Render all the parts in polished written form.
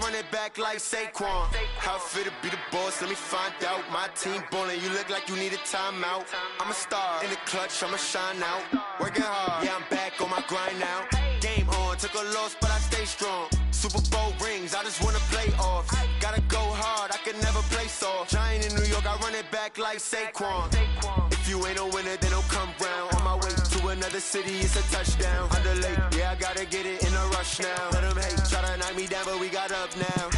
run it back like Saquon. How it feel to be the boss, let me find out. My team ballin', you look like you need a timeout. I'm a star, in the clutch, I'ma shine out. Working hard, yeah, I'm back on my grind now. Game on, took a loss, but I stay strong. Super Bowl rings, I just wanna play off. Gotta go hard, I can never play soft. Giant in New York, I run it back like Saquon. If you ain't a winner, then don't come round. On my way to another city, it's a touchdown. Underlay, yeah, I gotta get it in a rush now. Let them hate, try to knock me down, but we got up now.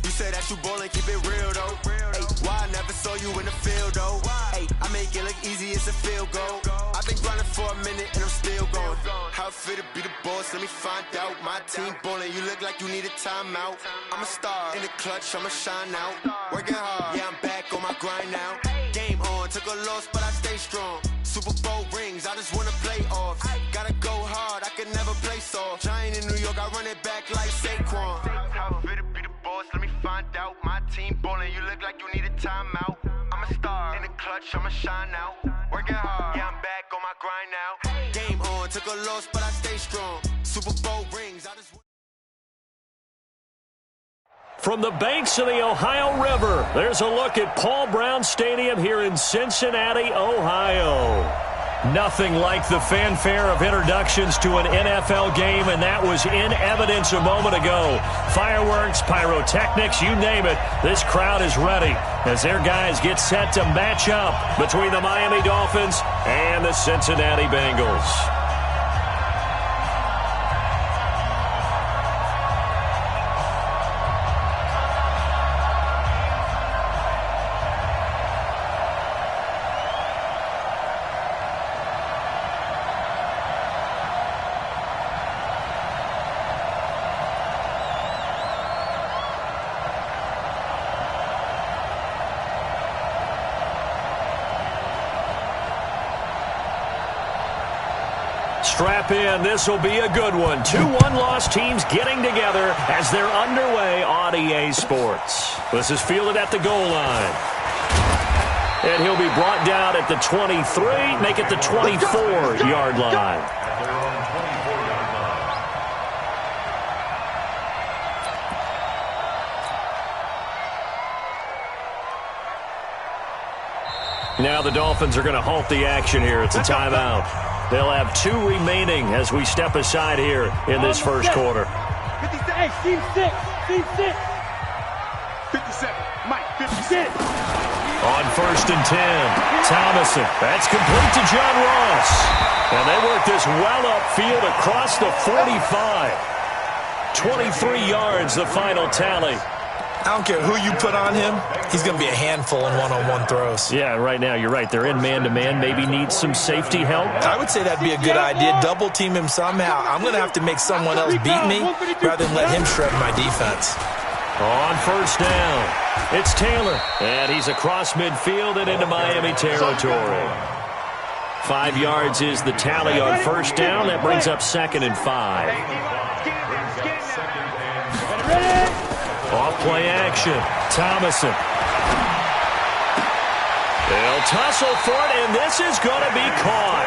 You say that you ballin', keep it real though. Ay, why I never saw you in the field though? Ay, I make it look easy, it's a field goal. I've been grinding for a minute and I'm still going. How it feel to be the boss, let me find out. My team ballin', you look like you need a timeout. I'm a star, in the clutch, I'ma shine out. Working hard, yeah, I'm back on my grind now. Game on, took a loss, but I stay strong. Super Bowl rings, I just wanna play off. Gotta go hard, I can never play soft. Giant in New York, I run it back like Saquon. How it feel to be the boss, let me find out. My team ballin', you look like you need a timeout. I'm a star, in the clutch, I'ma shine out. Working hard, yeah, I'm back on my grind now. Game on, took a loss, but I stay strong. Super Bowl rings, I just... From the banks of the Ohio River, there's a look at Paul Brown Stadium here in Cincinnati, Ohio. Nothing like the fanfare of introductions to an NFL game, and that was in evidence a moment ago. Fireworks, pyrotechnics, you name it, this crowd is ready as their guys get set to match up between the Miami Dolphins and the Cincinnati Bengals. Strap in. This will be a good one. 2 one-loss teams getting together as they're underway on EA Sports. This is fielded at the goal line. And he'll be brought down at the 23, make it the 24-yard line. Now the Dolphins are going to halt the action here. It's a timeout. They'll have 2 remaining as we step aside here in this first quarter. 56, team 6, team 6. 57, Mike, 56. On 1st and 10, Thomason. That's complete to John Ross. And they work this well upfield across the 45. 23 yards, the final tally. I don't care who you put on him, he's going to be a handful in one-on-one throws. Yeah, right now, you're right. They're in man-to-man. Maybe need some safety help. I would say that'd be a good idea. Double-team him somehow. I'm going to have to make someone else beat me rather than let him shred my defense. On 1st down, it's Taylor. And he's across midfield and into Miami territory. 5 yards is the tally on 1st down. That brings up 2nd and 5. Off-play action. Thomason. They'll tussle for it, and this is going to be caught.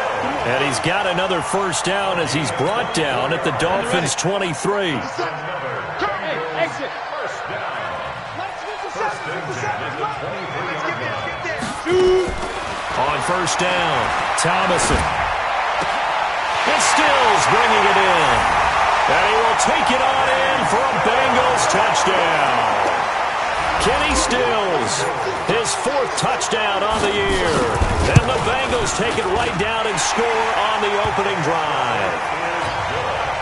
And he's got another 1st down as he's brought down at the Dolphins' 23. On 1st down, Thomason. And Stills bringing it in. And he will take it on in for a Bengals touchdown. Kenny Stills, his 4th touchdown on the year. And the Bengals take it right down and score on the opening drive.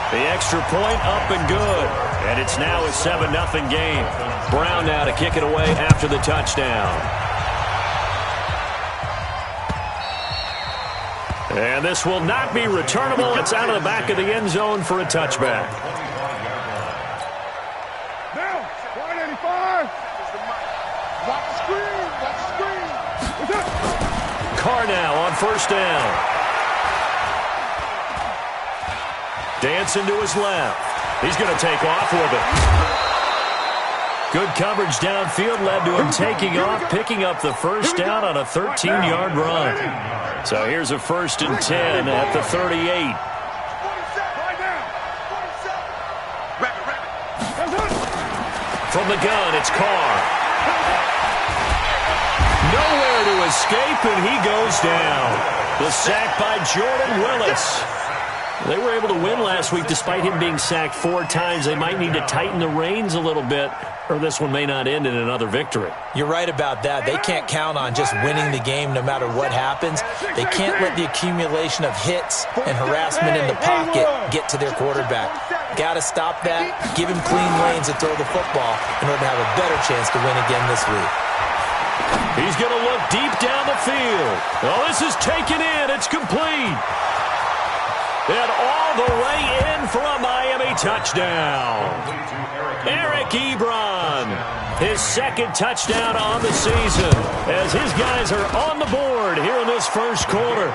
The extra point up and good. And it's now a 7-0 game. Brown now to kick it away after the touchdown. And this will not be returnable. It's out of the back of the end zone for a touchback. Now, 185. Watch the screen. Watch the screen. Carr now on 1st down. Dancing to his left. He's going to take off with it. Good coverage downfield led to him taking off, picking up the 1st down on a 13-yard run. So here's a 1st and 10 at the 38. From the gun, it's Carr. Nowhere to escape, and he goes down. The sack by Jordan Willis. They were able to win last week despite him being sacked 4 times. They might need to tighten the reins a little bit, or this one may not end in another victory. You're right about that. They can't count on just winning the game no matter what happens. They can't let the accumulation of hits and harassment in the pocket get to their quarterback. Got to stop that, give him clean lanes to throw the football in order to have a better chance to win again this week. He's going to look deep down the field. Oh, this is taken in. It's complete. And all the way in for a Miami touchdown. Eric Ebron, his second touchdown on the season as his guys are on the board here in this first quarter.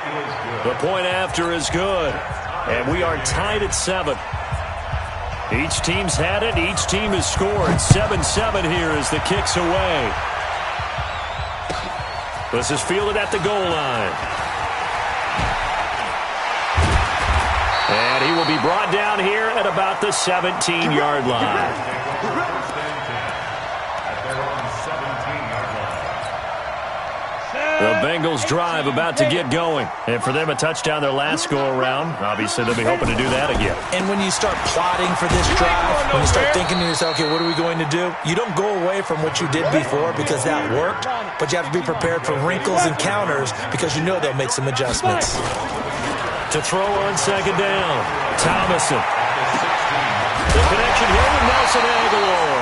The point after is good, and we are tied at 7. Each team's had it. Each team has scored. 7-7 here as the kick's away. This is fielded at the goal line. And he will be brought down here at about the 17-yard line. The Bengals drive about to get going. And for them, a touchdown their last go-around. Obviously, they'll be hoping to do that again. And when you start plotting for this drive, when you start thinking to yourself, okay, what are we going to do? You don't go away from what you did before because that worked, but you have to be prepared for wrinkles and counters because you know they'll make some adjustments. To throw on second down, Thomason. The connection here with Nelson Aguilar.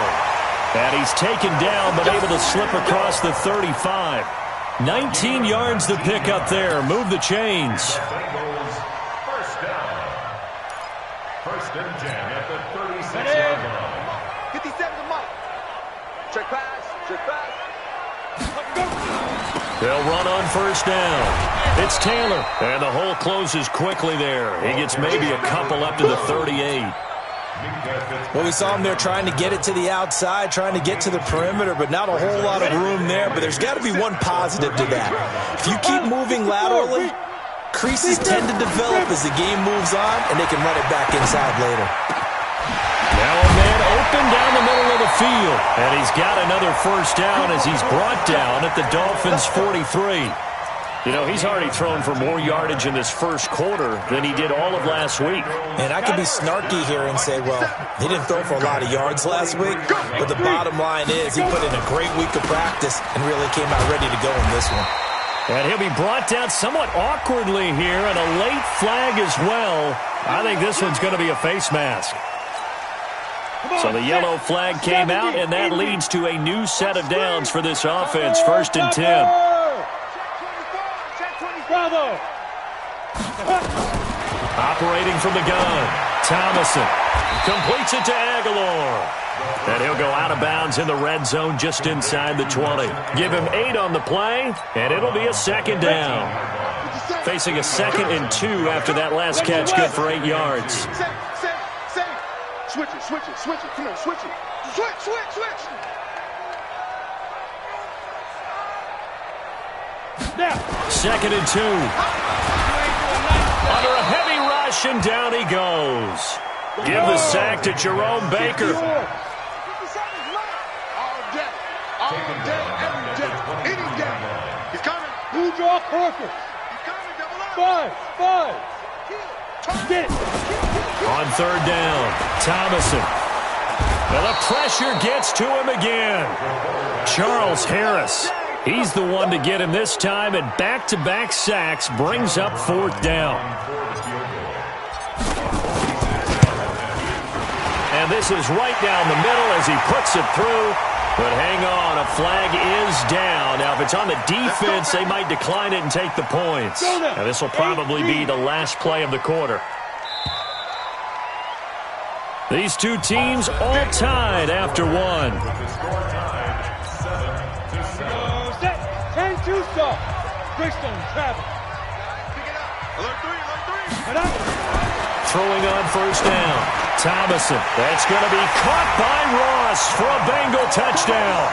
And he's taken down but able to slip across the 35. 19 yards to pick up there. Move the chains. First down. First and 10 at the 36-yard line. 57 to Mike. Check pass. Check pass. They'll run on first down. It's Taylor. And the hole closes quickly there. He gets maybe a couple up to the 38. Well, we saw him there trying to get it to the outside, trying to get to the perimeter, but not a whole lot of room there. But there's got to be one positive to that. If you keep moving laterally, creases tend to develop as the game moves on, and they can run it back inside later. Now a man open down the middle of the field. And he's got another first down as he's brought down at the Dolphins' 43. You know, he's already thrown for more yardage in this first quarter than he did all of last week. And I could be snarky here and say, well, he didn't throw for a lot of yards last week, but the bottom line is he put in a great week of practice and really came out ready to go in this one. And he'll be brought down somewhat awkwardly here, and a late flag as well. I think this one's going to be a face mask. So the yellow flag came out, and that leads to a new set of downs for this offense. First and 10. Bravo! Operating from the gun, Thomason completes it to Aguilar. And he'll go out of bounds in the red zone just inside the 20. Give him 8 on the play, and it'll be a second down. Facing a 2nd and 2 after that last catch, good for 8 yards. Switch it. Come on, switch it. Switch. Now. 2nd and 2. Under a heavy rush, and down he goes. Give the sack to Jerome Baker. All day, any day. He's coming. Who draw corker? He's coming, double up. 5. Get it. On third down, Thomason. Now the pressure gets to him again. Charles Harris. He's the one to get him this time, and back-to-back sacks brings up 4th down. And this is right down the middle as he puts it through. But hang on, a flag is down. Now, if it's on the defense, they might decline it and take the points. Now, this will probably be the last play of the quarter. These two teams all tied after one. 10-2 stop. Brixton, Travis. Pick it up. Alert 3. Throwing on first down. Thomason. That's going to be caught by Ross for a Bengal touchdown.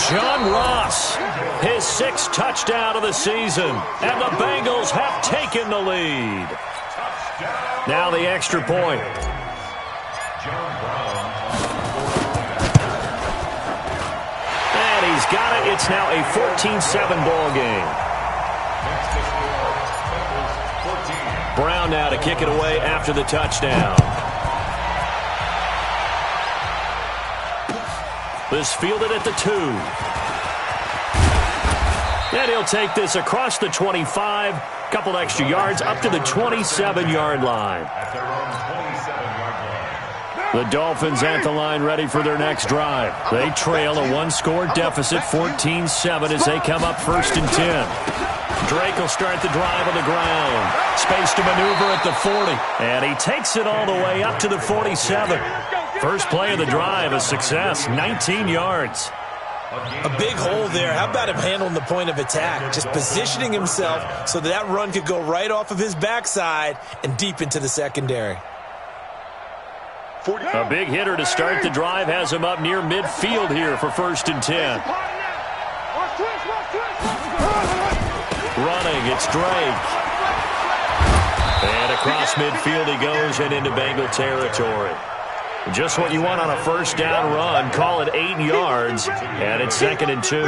John Ross, his 6th touchdown of the season. And the Bengals have taken the lead. Now the extra point. got it. It's now a 14-7 ball game. Brown now to kick it away after the touchdown. This fielded at the 2. And he'll take this across the 25. Couple extra yards up to the 27-yard line. The Dolphins at the line ready for their next drive. They trail a one-score deficit, 14-7, as they come up 1st and 10. Drake will start the drive on the ground. Space to maneuver at the 40. And he takes it all the way up to the 47. First play of the drive, a success, 19 yards. A big hole there. How about him handling the point of attack? Just positioning himself so that run could go right off of his backside and deep into the secondary. A big hitter to start the drive has him up near midfield here for 1st and 10. Running, it's Drake. And across midfield he goes and into Bengal territory. Just what you want on a first down run. Call it 8 yards, and it's 2nd and 2.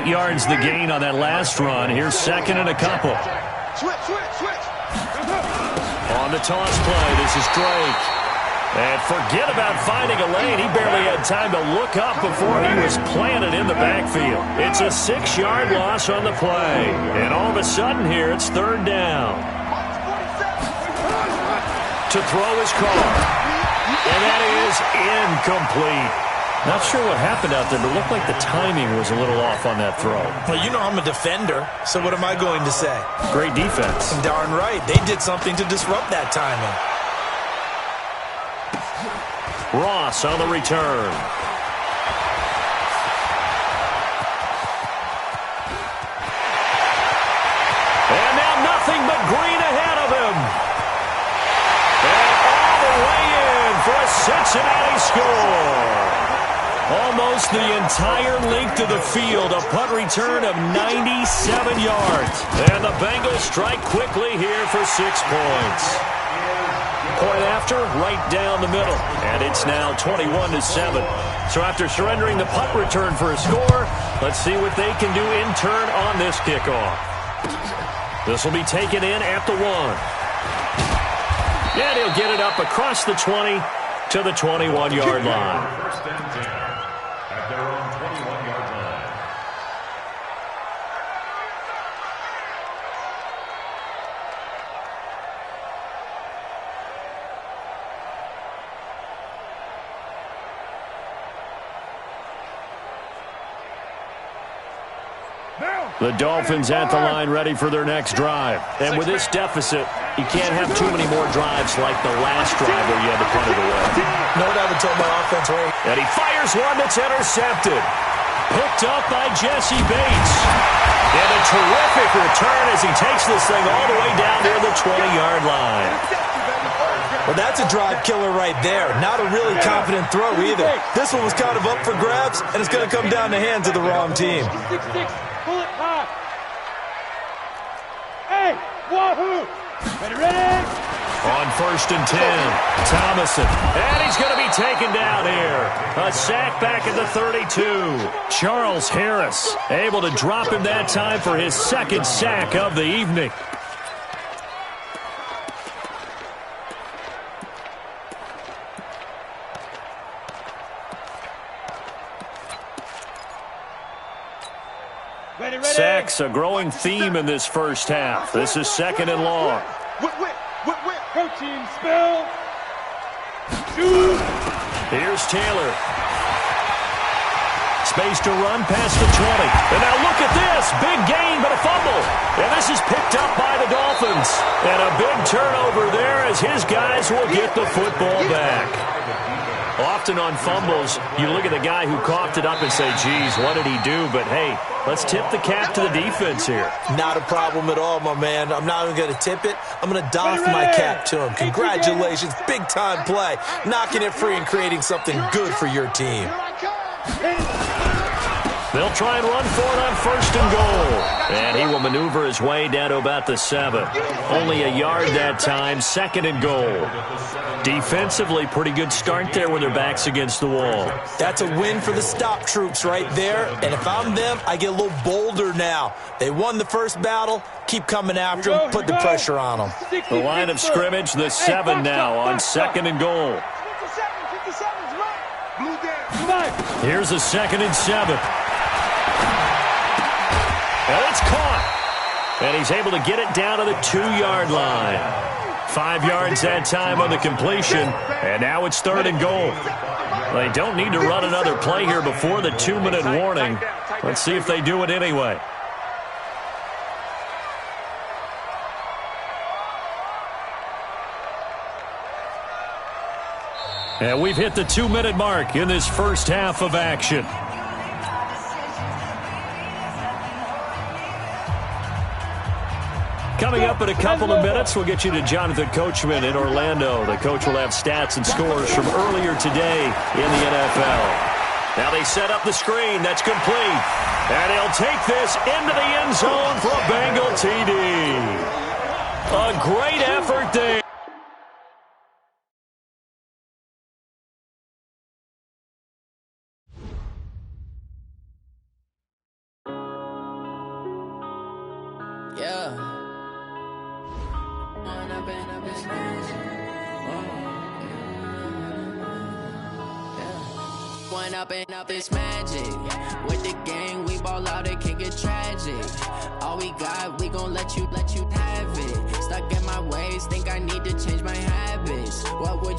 8 yards the gain on that last run. Here's 2nd and a couple. On the toss play, this is Drake. And forget about finding a lane. He barely had time to look up before he was planted in the backfield. It's a 6-yard loss on the play. And all of a sudden here, it's 3rd down. To throw his car. And that is incomplete. Not sure what happened out there, but it looked like the timing was a little off on that throw. Well, you know I'm a defender, so what am I going to say? Great defense. Darn right. They did something to disrupt that timing. Ross on the return. And now nothing but green ahead of him. And all the way in for a Cincinnati score. Almost the entire length of the field. A punt return of 97 yards. And the Bengals strike quickly here for 6 points. Point after, right down the middle. And it's now 21-7. So after surrendering the punt return for a score, let's see what they can do in turn on this kickoff. This will be taken in at the 1. And he'll get it up across the 20 to the 21-yard line. First and 10 at their own 21-yard line. The Dolphins at the line ready for their next drive. And with this deficit, you can't have too many more drives like the last drive where you had to punt it away. No doubt until my offense, right? And he fires one that's intercepted. Picked up by Jesse Bates. And a terrific return as he takes this thing all the way down near the 20-yard line. Well, that's a drive killer right there. Not a really confident throw either. This one was kind of up for grabs, and it's going to come down the hands of the wrong team. Pull it high. Hey, wahoo! Ready? On 1st and 10, Thomason. And he's going to be taken down here. A sack back at the 32. Charles Harris able to drop him that time for his 2nd sack of the evening. Sacks, a growing theme in this first half. This is 2nd and long. Protein spill. Shoot. Here's Taylor. Space to run past the 20. And now look at this. Big gain, but a fumble. And this is picked up by the Dolphins. And a big turnover there as his guys will get the football back. Often on fumbles, you look at the guy who coughed it up and say, geez, what did he do? But, hey, let's tip the cap to the defense here. Not a problem at all, my man. I'm not even going to tip it. I'm going to doff my cap to him. Congratulations. Big-time play. Knocking it free and creating something good for your team. They'll try and run for it on 1st and goal. And he will maneuver his way down to about the 7. Only a yard that time, 2nd and goal. Defensively, pretty good start there with their backs against the wall. That's a win for the stop troops right there. And if I'm them, I get a little bolder now. They won the first battle. Keep coming after them. Put the pressure on them. The line of scrimmage, the 7 now on 2nd and goal. Here's a 2nd and 7. And it's caught. And he's able to get it down to the 2-yard line. 5 yards that time on the completion. And now it's 3rd and goal. They don't need to run another play here before the 2-minute warning. Let's see if they do it anyway. And we've hit the 2-minute mark in this first half of action. Coming up in a couple of minutes, we'll get you to Jonathan Coachman in Orlando. The coach will have stats and scores from earlier today in the NFL. Now they set up the screen. That's complete. And he'll take this into the end zone for a Bengal TD. A great effort there. Up it's magic. With the gang, we ball out, it can get tragic. All we got, we gon' let you have it. Stuck in my ways, think I need to change my habits. What would